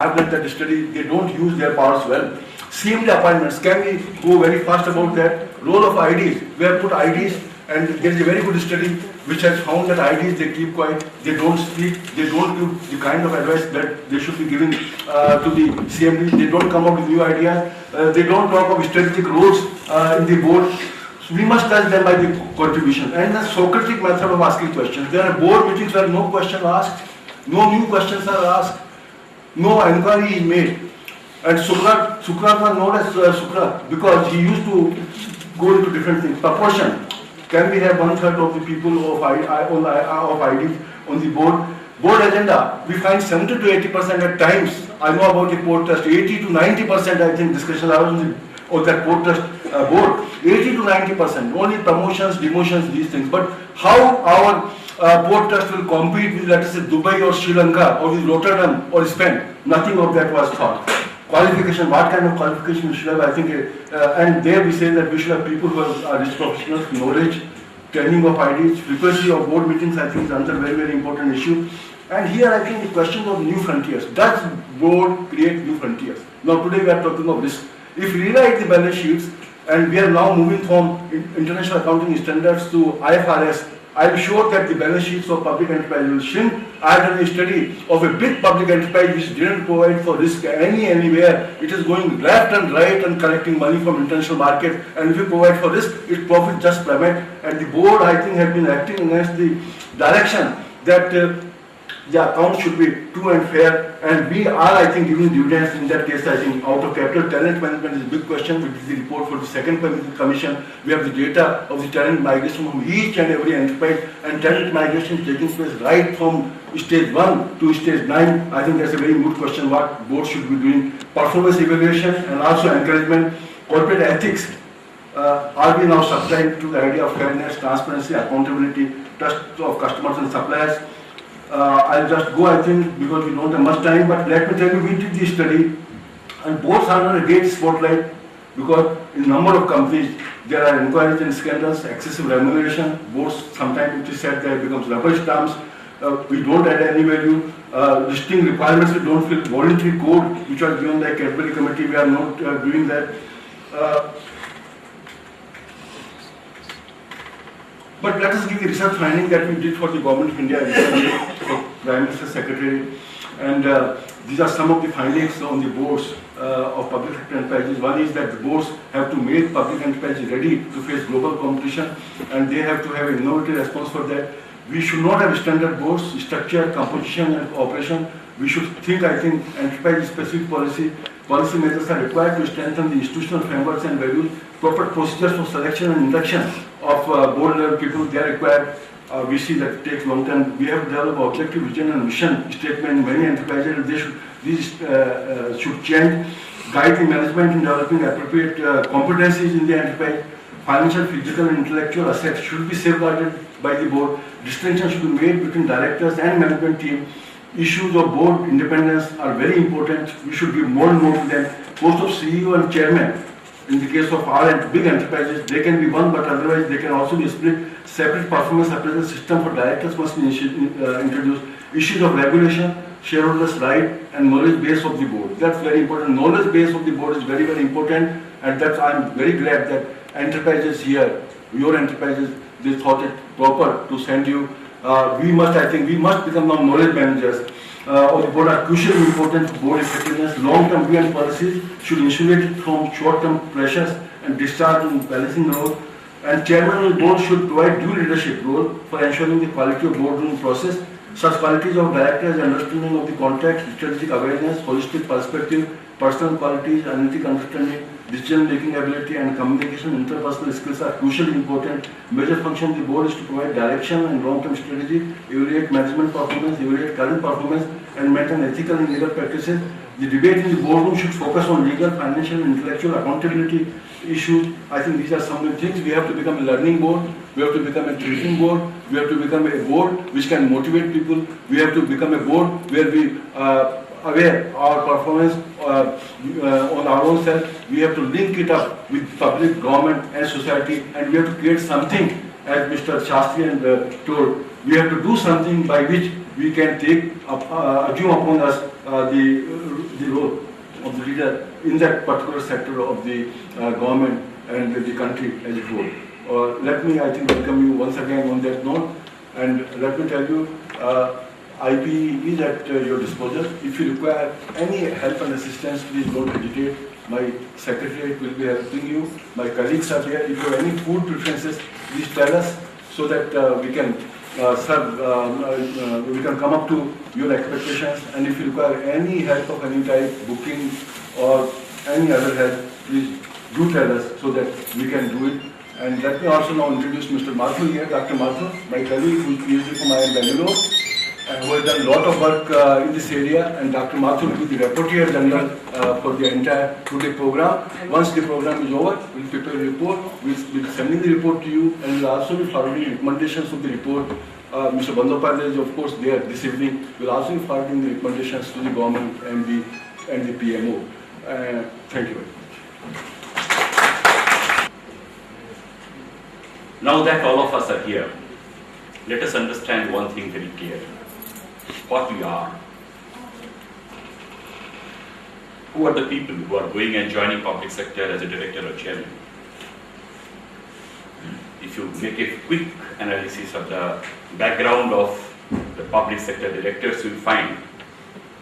have done that study, they don't use their powers well. CMD appointments, can we go very fast about that? Role of IDs, we have put IDs, and there is a very good study which has found that IDs, they keep quiet, they don't speak, they don't give the kind of advice that they should be giving to the CMD, they don't come up with new ideas, they don't talk of strategic roles in the board. So we must judge them by the contribution. And the Socratic method of asking questions. There are board meetings where no question asked, no new questions are asked, no inquiry is made. And Sukrat was known as Sukrat because he used to go into different things. Proportion. Can we have 1/3 of the people of IDs on the board? Board agenda, we find 70 to 80% at times. I know about the board trust, 80 to 90% I think discussions are on that board trust board. 80 to 90%, only promotions, demotions, these things. But how our board trust will compete with, let us say, Dubai or Sri Lanka or with Rotterdam or Spain? Nothing of that was thought. Qualification, what kind of qualification we should have, I think, and there we say that we should have people who are rich professionals, knowledge, training of IDs, frequency of board meetings, I think is another very, very important issue. And here I think the question of new frontiers. Does board create new frontiers? Now today we are talking of risk. If we rewrite the balance sheets, and we are now moving from international accounting standards to IFRS, I am sure that the balance sheets of public enterprise will shrink. I have done a study of a big public enterprise which didn't provide for risk anywhere. It is going left and right and collecting money from international market. And if you provide for risk, its profit just plummet. And the board, I think, has been acting against the direction that the account should be true and fair, and we are, I think, giving dividends in that case. I think out of capital, talent management is a big question, which is the report for the second commission. We have the data of the talent migration from each and every enterprise, and talent migration is taking place right from stage 1 to stage 9. I think that's a very good question, what board should be doing. Performance evaluation and also encouragement. Corporate ethics, are we now subscribed to the idea of fairness, transparency, accountability, trust of customers and suppliers? I'll just go, I think, because we don't have much time, but let me tell you, we did this study, and boards are on a great spotlight because in a number of companies, there are inquiries and scandals, excessive remuneration, boards sometimes it is said that it becomes rubber stamps, we don't add any value, listing requirements, we don't fill voluntary code, which was given by Cadbury committee, we are not doing that. But let us give the research finding that we did for the Government of India, for Prime Minister's Secretary, and these are some of the findings on the boards of public sector enterprises. One is that the boards have to make public enterprises ready to face global competition, and they have to have an innovative response for that. We should not have standard boards, structure, composition, and operation. We should think, I think, enterprise-specific policy measures are required to strengthen the institutional frameworks and values. Proper procedures for selection and induction of board level people, they are required. We see that it takes long time. We have to develop objective vision and mission statement in many enterprises. These should change. Guide the management in developing appropriate competencies in the enterprise. Financial, physical, and intellectual assets should be safeguarded by the board. Distinction should be made between directors and management team. Issues of board independence are very important. We should give more and more to them. Post of CEO and chairman, in the case of our big enterprises, they can be one, but otherwise they can also be split. Separate performance appraisal system for directors must be introduced. Issues of regulation, shareholders' right, and knowledge base of the board. That's very important. Knowledge base of the board is very, very important, and that's, I'm very glad that enterprises here, your enterprises, they thought it proper to send you. We must become now knowledge managers. Of the board are crucially important to board effectiveness. Long-term view and policies should insulate it from short-term pressures and discharge in balancing the role. And chairman of the board should provide due leadership role for ensuring the quality of boardroom process. Such qualities of directors, understanding of the contract, strategic awareness, holistic perspective, personal qualities, analytic understanding, decision-making ability, and communication, interpersonal skills are crucially important. Major function of the board is to provide direction and long-term strategy, evaluate management performance, evaluate current performance, and maintain ethical and legal practices. The debate in the boardroom should focus on legal, financial, and intellectual accountability issues. I think these are some of the things. We have to become a learning board. We have to become a thinking board. We have to become a board which can motivate people. We have to become a board where we aware our performance on our own self. We have to link it up with public, government, and society, and we have to create something, as Mr. Shastri and told. We have to do something by which we can assume upon us the role of the leader in that particular sector of the government and the country as a whole. Let me, I think, welcome you once again on that note, and let me tell you, IP is at your disposal. If you require any help and assistance, please don't hesitate. My secretariat will be helping you. My colleagues are there. If you have any food preferences, please tell us so that we can we can come up to your expectations. And if you require any help of any type, booking or any other help, please do tell us so that we can do it. And let me also now introduce Mr. Mathur here, Dr. Mathur, my colleague who is PhD from IIM Bangalore, and who has done a lot of work in this area. And Dr. Mathur will be the Rapporteur General for the entire today program. Once the program is over, we'll prepare a report. We'll be sending the report to you, and we'll also be forwarding recommendations of the report. Mr. Bandyopadhyay is of course there this evening. We'll also be forwarding the recommendations to the government and the PMO. Thank you very much. Now that all of us are here, let us understand one thing very clearly. What we are. Who are the people who are going and joining public sector as a director or chairman? If you make a quick analysis of the background of the public sector directors, you will find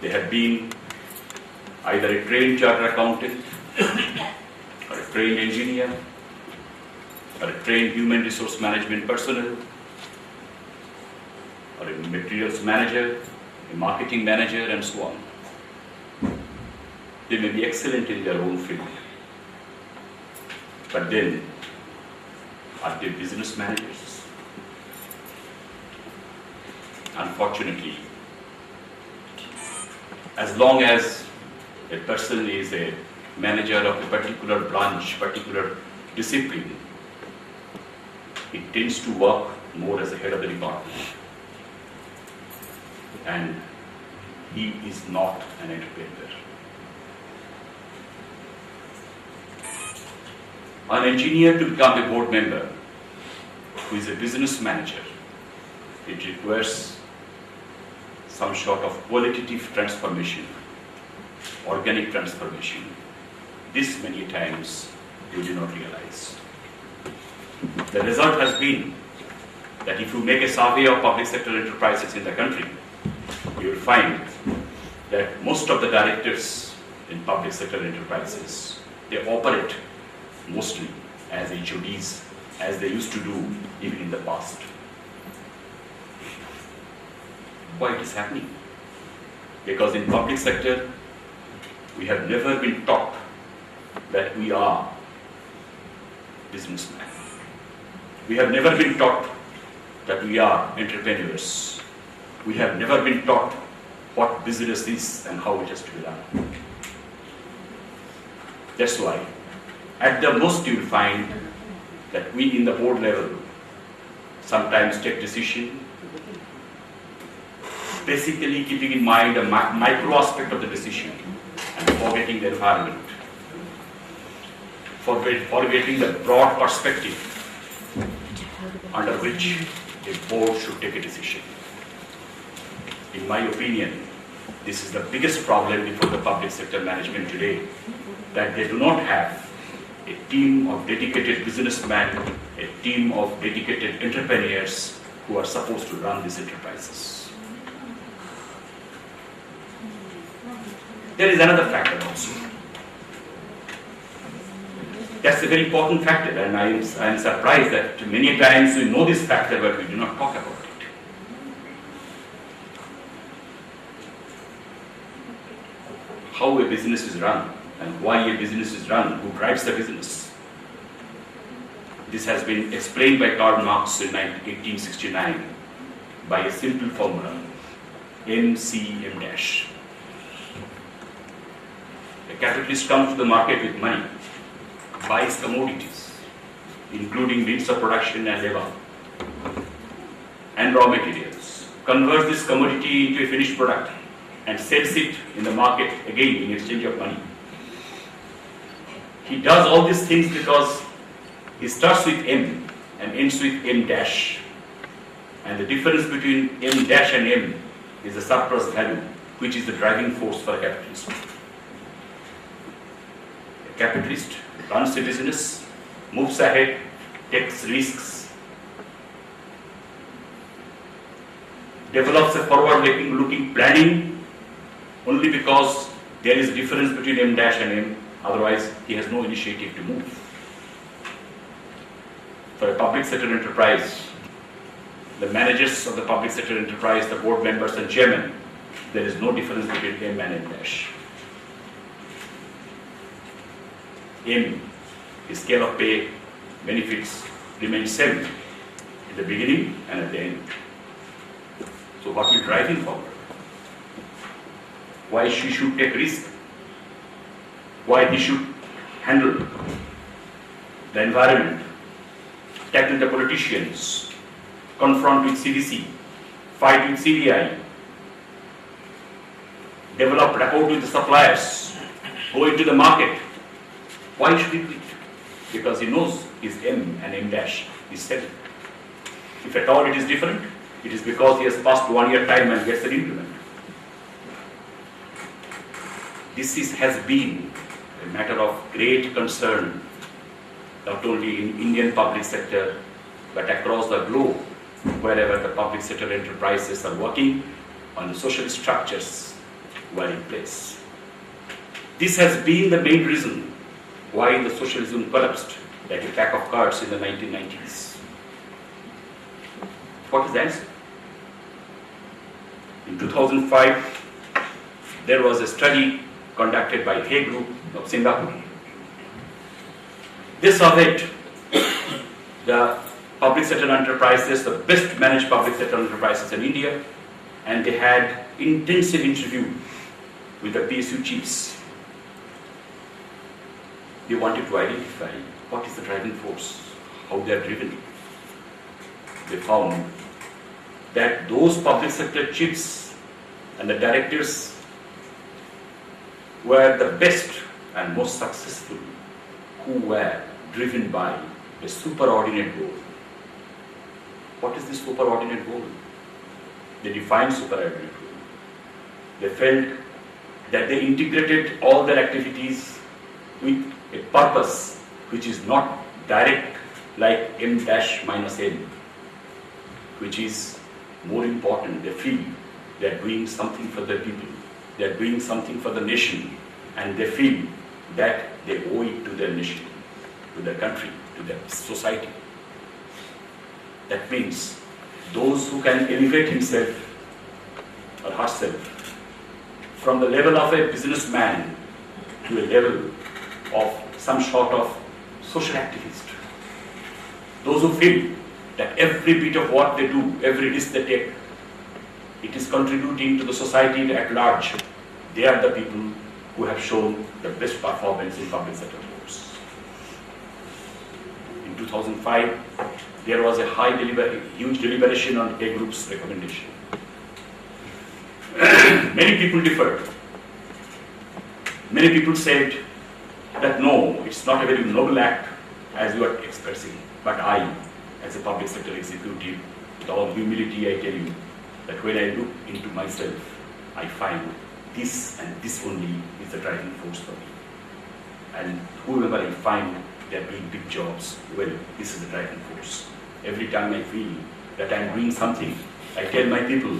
they have been either a trained chartered accountant, or a trained engineer, or a trained human resource management personnel, or a materials manager, a marketing manager, and so on. They may be excellent in their own field, but then are they business managers? Unfortunately, as long as a person is a manager of a particular branch, particular discipline, it tends to work more as a head of the department. And he is not an entrepreneur. An engineer to become a board member who is a business manager, it requires some sort of qualitative transformation, organic transformation. This many times you do not realize. The result has been that if you make a survey of public sector enterprises in the country, you will find that most of the directors in public sector enterprises, they operate mostly as HODs, as they used to do even in the past. Why it is happening? Because in public sector, we have never been taught that we are businessmen. We have never been taught that we are entrepreneurs. We have never been taught what business is and how it has to be done. That's why, at the most, you will find that we in the board level sometimes take decision, basically keeping in mind a micro aspect of the decision and forgetting the environment, forgetting the broad perspective under which a board should take a decision. In my opinion, this is the biggest problem before the public sector management today, that they do not have a team of dedicated businessmen, a team of dedicated entrepreneurs who are supposed to run these enterprises. There is another factor also. That's a very important factor, and I am surprised that many times we know this factor but we do not talk about it. How a business is run and why a business is run, who drives the business. This has been explained by Karl Marx in 1869 by a simple formula, MCM-. A capitalist comes to the market with money, buys commodities, including means of production and labor, and raw materials, converts this commodity into a finished product, and sells it in the market again in exchange of money. He does all these things because he starts with M and ends with M dash. And the difference between M dash and M is the surplus value, which is the driving force for a capitalist. A capitalist runs a business, moves ahead, takes risks, develops a forward-looking planning only because there is a difference between M dash and M, otherwise he has no initiative to move. For a public sector enterprise, the managers of the public sector enterprise, the board members and chairmen, there is no difference between M and M dash. M, the scale of pay, benefits remain same in the beginning and at the end. So what will drive him forward? Why she should take risk? Why he should handle the environment, tackle the politicians, confront with CDC, fight with CBI, develop rapport with the suppliers, go into the market. Why should he quit? Because he knows his M and M dash is set. If at all it is different, it is because he has passed 1 year time and gets an increment. This has been a matter of great concern, not only in Indian public sector, but across the globe, wherever the public sector enterprises are working on the social structures were in place. This has been the main reason why the socialism collapsed like a pack of cards in the 1990s. What is the answer? In 2005, there was a study conducted by Hay Group of Singapore. They surveyed the public sector enterprises, the best managed public sector enterprises in India, and they had intensive interview with the PSU chiefs. They wanted to identify what is the driving force, how they are driven. They found that those public sector chiefs and the directors were the best and most successful who were driven by a superordinate goal. What is this superordinate goal? They defined superordinate goal. They felt that they integrated all their activities with a purpose which is not direct like M dash minus N, which is more important. They feel they are doing something for the people, they are doing something for the nation, and they feel that they owe it to their nation, to their country, to their society. That means those who can elevate himself or herself from the level of a businessman to a level of some sort of social activist. Those who feel that every bit of what they do, every risk they take, it is contributing to the society at large. They are the people who have shown the best performance in public sector boards. In 2005, there was a huge deliberation on A Group's recommendation. Many people differed. Many people said that no, it's not a very noble act as you are expressing. But I, as a public sector executive, with all humility I tell you, that when I look into myself, I find this and this only is the driving force for me. And whoever I find they're doing big jobs, well, this is the driving force. Every time I feel that I'm doing something, I tell my people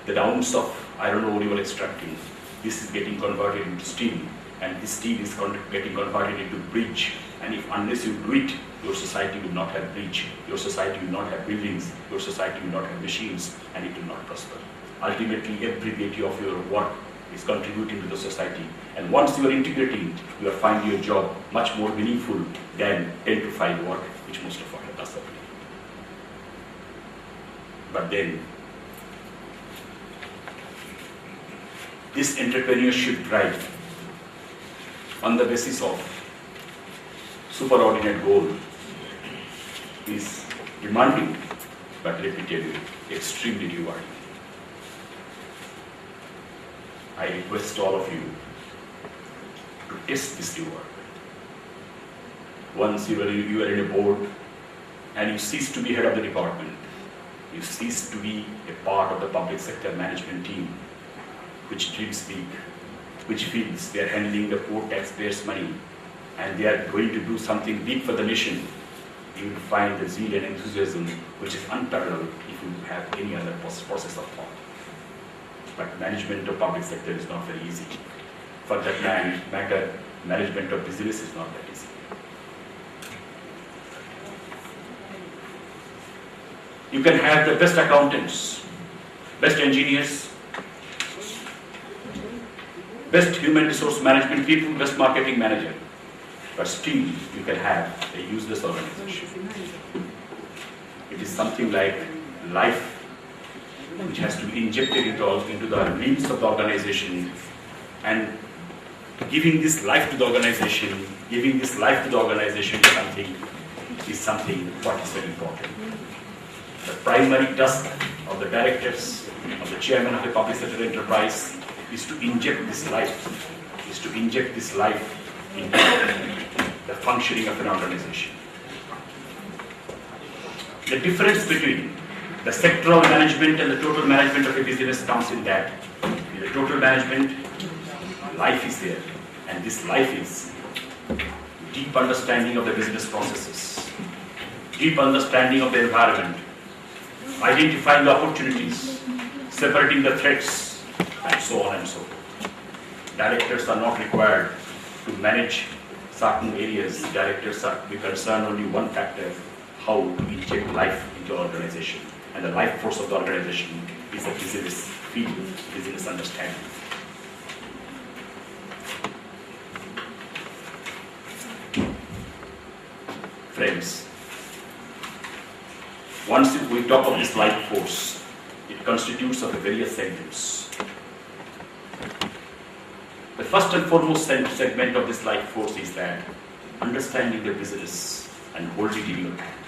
that the ounce of iron ore you are extracting, this is getting converted into steel, and this steel is getting converted into bridge. And if unless you do it, your society will not have bridge, your society will not have buildings, your society will not have machines, and it will not prosper. Ultimately, every bit of your work is contributing to the society. And once you are integrating it, you are finding your job much more meaningful than 10 to 5 work, which most of us are doing. But then, this entrepreneurship drive on the basis of superordinate goal is demanding, but let me tell you, extremely rewarding. I request all of you to test this reward. Once you are in a board and you cease to be head of the department, you cease to be a part of the public sector management team, which dreams big, which feels they are handling the poor taxpayers' money and they are going to do something big for the nation. You will find the zeal and enthusiasm which is unparalleled if you have any other process of thought. But management of public sector is not very easy. For that matter, management of business is not that easy. You can have the best accountants, best engineers, best human resource management people, best marketing manager, but still you can have a useless organization. It is something like life which has to be injected into the limbs of the organization, and giving this life to the organization, is something what is very important. The primary task of the directors, of the chairman of a public sector enterprise is to inject this life, into the functioning of an organization. The difference between the sectoral management and the total management of a business comes in that in the total management, life is there, and this life is deep understanding of the business processes, deep understanding of the environment, identifying the opportunities, separating the threats, and so on and so forth. Directors are not required to manage certain areas. Directors are concerned only one factor: how to inject life into the organization. And the life force of the organization is a business feel, business understanding. Friends, once we talk of this life force, it constitutes of a various segments. The first and foremost segment of this life force is that understanding the business and hold it in your hand.